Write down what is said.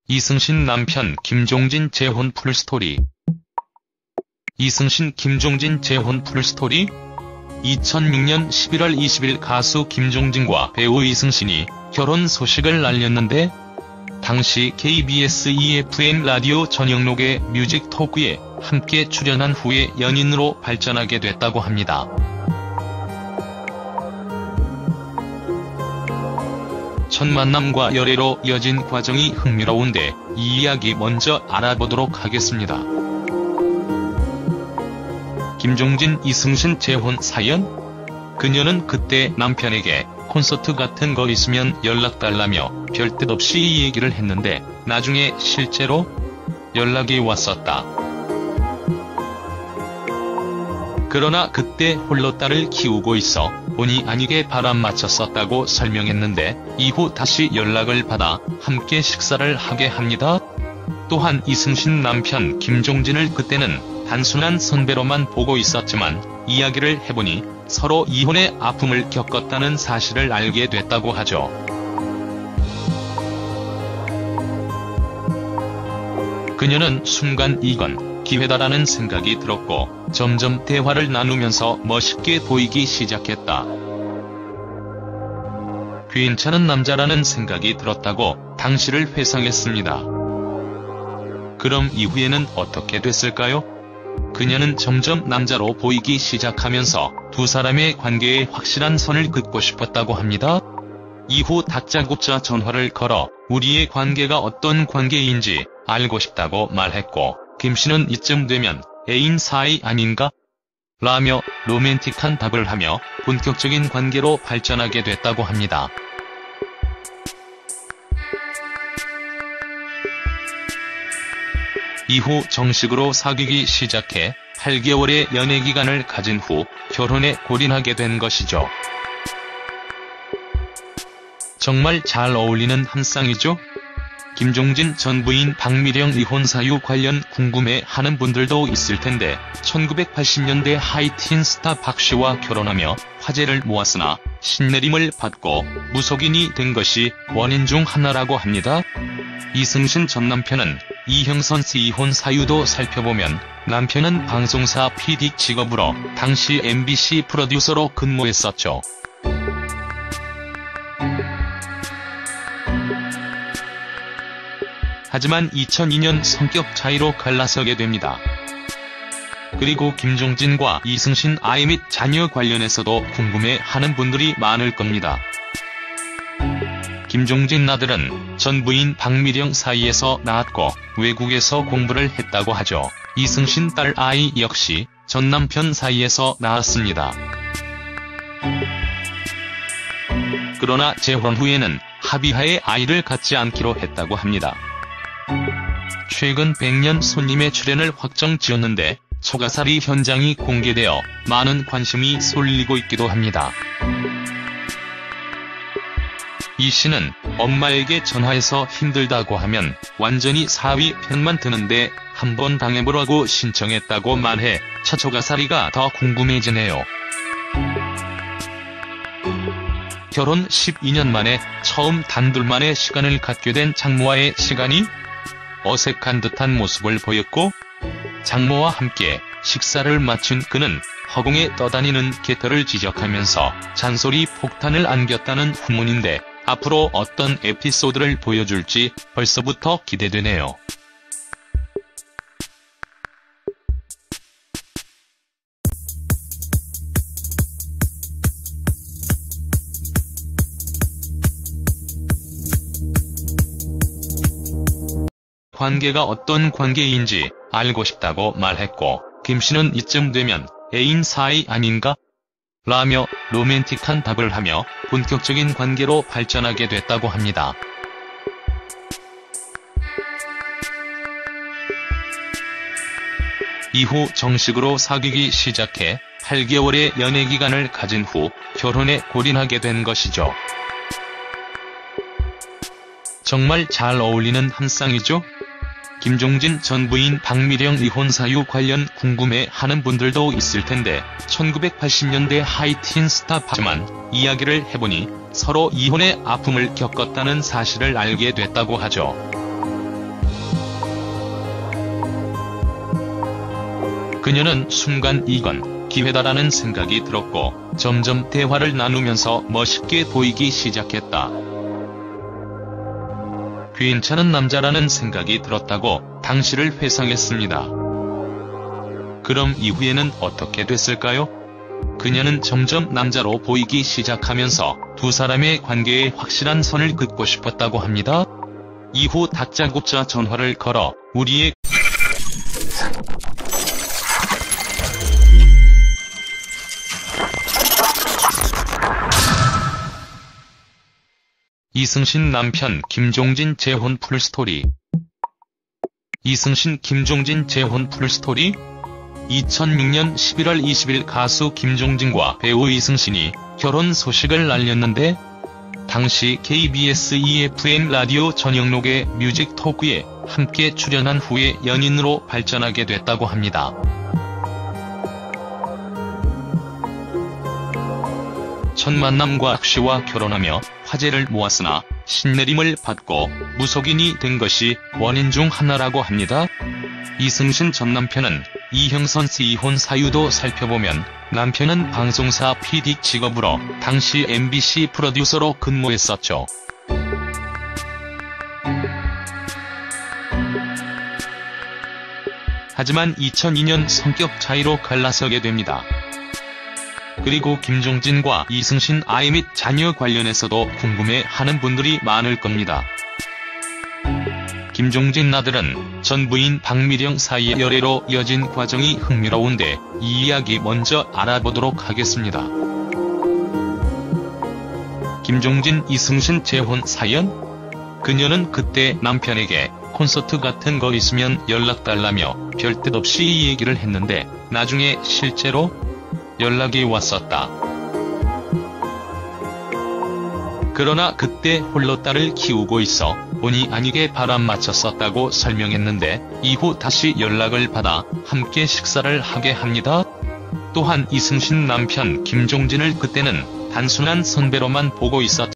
이승신 남편 김종진 재혼 풀스토리. 이승신 김종진 재혼 풀스토리? 2006년 11월 20일 가수 김종진과 배우 이승신이 결혼 소식을 알렸는데, 당시 KBS EFM 라디오 저녁록의 뮤직 토크에 함께 출연한 후에 연인으로 발전하게 됐다고 합니다. 첫 만남과 열애로 이어진 과정이 흥미로운데 이 이야기 먼저 알아보도록 하겠습니다. 김종진 이승신 재혼 사연? 그녀는 그때 남편에게 콘서트 같은 거 있으면 연락달라며 별뜻 없이 이 얘기를 했는데 나중에 실제로 연락이 왔었다. 그러나 그때 홀로 딸을 키우고 있어 본의 아니게 바람 맞췄었다고 설명했는데 이후 다시 연락을 받아 함께 식사를 하게 합니다. 또한 이승신 남편 김종진을 그때는 단순한 선배로만 보고 있었지만 이야기를 해보니 서로 이혼의 아픔을 겪었다는 사실을 알게 됐다고 하죠. 그녀는 순간 이건 기회다라는 생각이 들었고 점점 대화를 나누면서 멋있게 보이기 시작했다. 괜찮은 남자라는 생각이 들었다고 당시를 회상했습니다. 그럼 이후에는 어떻게 됐을까요? 그녀는 점점 남자로 보이기 시작하면서 두 사람의 관계에 확실한 선을 긋고 싶었다고 합니다. 이후 다짜고짜 전화를 걸어 우리의 관계가 어떤 관계인지 알고 싶다고 말했고, 김씨는 이쯤 되면 애인 사이 아닌가? 라며 로맨틱한 답을 하며 본격적인 관계로 발전하게 됐다고 합니다. 이후 정식으로 사귀기 시작해 8개월의 연애 기간을 가진 후 결혼에 골인하게 된 것이죠. 정말 잘 어울리는 한 쌍이죠? 김종진 전 부인 박미령 이혼 사유 관련 궁금해하는 분들도 있을 텐데 1980년대 하이틴 스타 박씨와 결혼하며 화제를 모았으나 신내림을 받고 무속인이 된 것이 원인 중 하나라고 합니다. 이승신 전 남편은 이형선 씨 이혼 사유도 살펴보면 남편은 방송사 PD 직업으로 당시 MBC 프로듀서로 근무했었죠. 하지만 2002년 성격 차이로 갈라서게 됩니다. 그리고 김종진과 이승신 아이 및 자녀 관련해서도 궁금해하는 분들이 많을 겁니다. 김종진 아들은 전 부인 박미령 사이에서 낳았고 외국에서 공부를 했다고 하죠. 이승신 딸 아이 역시 전 남편 사이에서 낳았습니다. 그러나 재혼 후에는 합의하에 아이를 갖지 않기로 했다고 합니다. 최근 100년 손님의 출연을 확정지었는데 초가살이 현장이 공개되어 많은 관심이 쏠리고 있기도 합니다. 이 씨는 엄마에게 전화해서 힘들다고 하면 완전히 사위 편만 드는데 한번 당해보라고 신청했다고 말해 처초가살이가 더 궁금해지네요. 결혼 12년 만에 처음 단둘만의 시간을 갖게 된 장모와의 시간이 어색한 듯한 모습을 보였고, 장모와 함께 식사를 마친 그는 허공에 떠다니는 개털을 지적하면서 잔소리 폭탄을 안겼다는 후문인데 앞으로 어떤 에피소드를 보여줄지 벌써부터 기대되네요. 관계가 어떤 관계인지 알고 싶다고 말했고, 김씨는 이쯤 되면 애인 사이 아닌가? 라며 로맨틱한 답을 하며 본격적인 관계로 발전하게 됐다고 합니다. 이후 정식으로 사귀기 시작해 8개월의 연애 기간을 가진 후 결혼에 골인하게 된 것이죠. 정말 잘 어울리는 한 쌍이죠? 김종진 전 부인 박미령 이혼 사유 관련 궁금해하는 분들도 있을 텐데 1980년대 하이틴 스타 박지만 이야기를 해보니 서로 이혼의 아픔을 겪었다는 사실을 알게 됐다고 하죠. 그녀는 순간 이건 기회다라는 생각이 들었고 점점 대화를 나누면서 멋있게 보이기 시작했다. 괜찮은 남자라는 생각이 들었다고 당시를 회상했습니다. 그럼 이후에는 어떻게 됐을까요? 그녀는 점점 남자로 보이기 시작하면서 두 사람의 관계에 확실한 선을 긋고 싶었다고 합니다. 이후 다짜고짜 전화를 걸어 우리의 이승신 남편 김종진 재혼 풀스토리. 이승신 김종진 재혼 풀스토리? 2006년 11월 20일 가수 김종진과 배우 이승신이 결혼 소식을 알렸는데 당시 KBS EFM 라디오 저녁록의 뮤직 토크에 함께 출연한 후에 연인으로 발전하게 됐다고 합니다. 첫 만남과 악시와 결혼하며 화제를 모았으나 신내림을 받고 무속인이 된 것이 원인 중 하나라고 합니다. 이승신 전 남편은 이형선 씨 이혼 사유도 살펴보면 남편은 방송사 PD 직업으로 당시 MBC 프로듀서로 근무했었죠. 하지만 2002년 성격 차이로 갈라서게 됩니다. 그리고 김종진과 이승신 아이 및 자녀 관련해서도 궁금해하는 분들이 많을 겁니다. 김종진 아들은 전 부인 박미령 사이의 열애로 이어진 과정이 흥미로운데 이 이야기 먼저 알아보도록 하겠습니다. 김종진 이승신 재혼 사연? 그녀는 그때 남편에게 콘서트 같은 거 있으면 연락달라며 별뜻 없이 이 얘기를 했는데 나중에 실제로 연락이 왔었다. 그러나 그때 홀로 딸을 키우고 있어 본의 아니게 바람 맞췄었다고 설명했는데 이후 다시 연락을 받아 함께 식사를 하게 합니다. 또한 이승신 남편 김종진을 그때는 단순한 선배로만 보고 있었다.